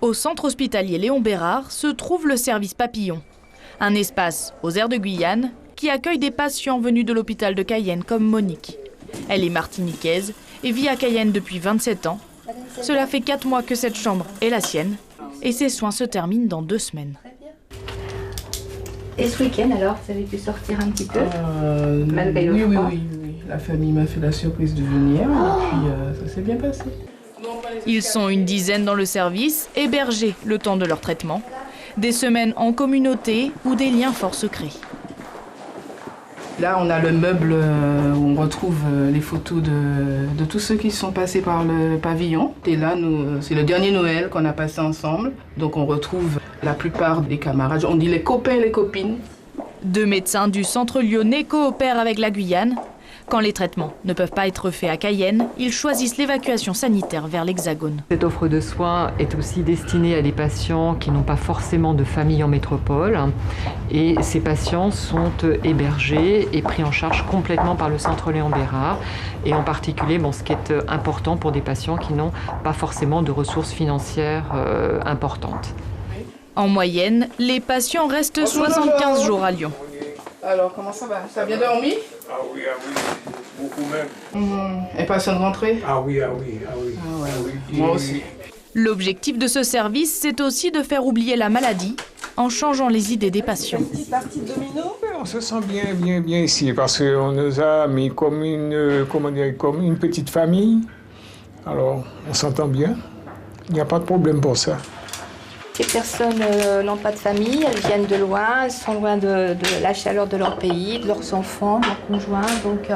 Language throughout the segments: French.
Au centre hospitalier Léon Bérard se trouve le service Papillon, un espace aux airs de Guyane qui accueille des patients venus de l'hôpital de Cayenne comme Monique. Elle est martiniquaise et vit à Cayenne depuis 27 ans. Cela fait 4 mois que cette chambre est la sienne et ses soins se terminent dans 2 semaines. Et ce week-end alors, vous avez pu sortir un petit peu malgré le oui, froid? oui. La famille m'a fait la surprise de venir et puis ça s'est bien passé. Ils sont une dizaine dans le service, hébergés le temps de leur traitement. Des semaines en communauté où des liens forts se créent. Là, on a le meuble où on retrouve les photos de tous ceux qui sont passés par le pavillon. Et là, c'est le dernier Noël qu'on a passé ensemble. Donc on retrouve la plupart des camarades. On dit les copains et les copines. 2 médecins du centre lyonnais coopèrent avec la Guyane. Quand les traitements ne peuvent pas être faits à Cayenne, ils choisissent l'évacuation sanitaire vers l'Hexagone. Cette offre de soins est aussi destinée à des patients qui n'ont pas forcément de famille en métropole. Et ces patients sont hébergés et pris en charge complètement par le centre Léon Bérard. Et en particulier, ce qui est important pour des patients qui n'ont pas forcément de ressources financières importantes. En moyenne, les patients restent 75 jours à Lyon. Alors, comment ça va? Ça a bien dormi? Ah oui, beaucoup même. Impatient de rentrer? Ah oui. Moi aussi. L'objectif de ce service, c'est aussi de faire oublier la maladie en changeant les idées des patients. Partie de domino. On se sent bien ici parce qu'on nous a mis comme une petite famille. Alors, on s'entend bien. Il n'y a pas de problème pour ça. Ces personnes n'ont pas de famille, elles viennent de loin, elles sont loin de la chaleur de leur pays, de leurs enfants, de leurs conjoints. Donc,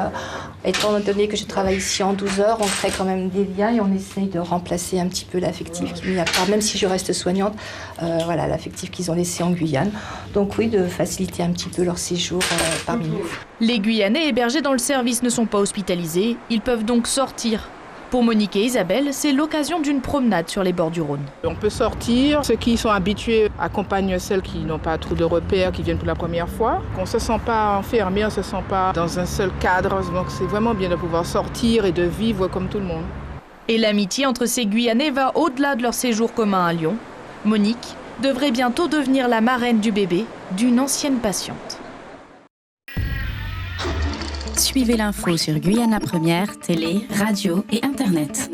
étant donné que je travaille ici en 12 heures, on crée quand même des liens et on essaye de remplacer un petit peu l'affectif qu'il n'y a pas, même si je reste soignante, l'affectif qu'ils ont laissé en Guyane. Donc oui, de faciliter un petit peu leur séjour parmi nous. Les Guyanais hébergés dans le service ne sont pas hospitalisés, ils peuvent donc sortir. Pour Monique et Isabelle, c'est l'occasion d'une promenade sur les bords du Rhône. On peut sortir. Ceux qui sont habitués accompagnent celles qui n'ont pas trop de repères, qui viennent pour la première fois. On ne se sent pas enfermé, on ne se sent pas dans un seul cadre. Donc c'est vraiment bien de pouvoir sortir et de vivre comme tout le monde. Et l'amitié entre ces Guyanais va au-delà de leur séjour commun à Lyon. Monique devrait bientôt devenir la marraine du bébé d'une ancienne patiente. Suivez l'info sur Guyana Première, télé, radio et internet.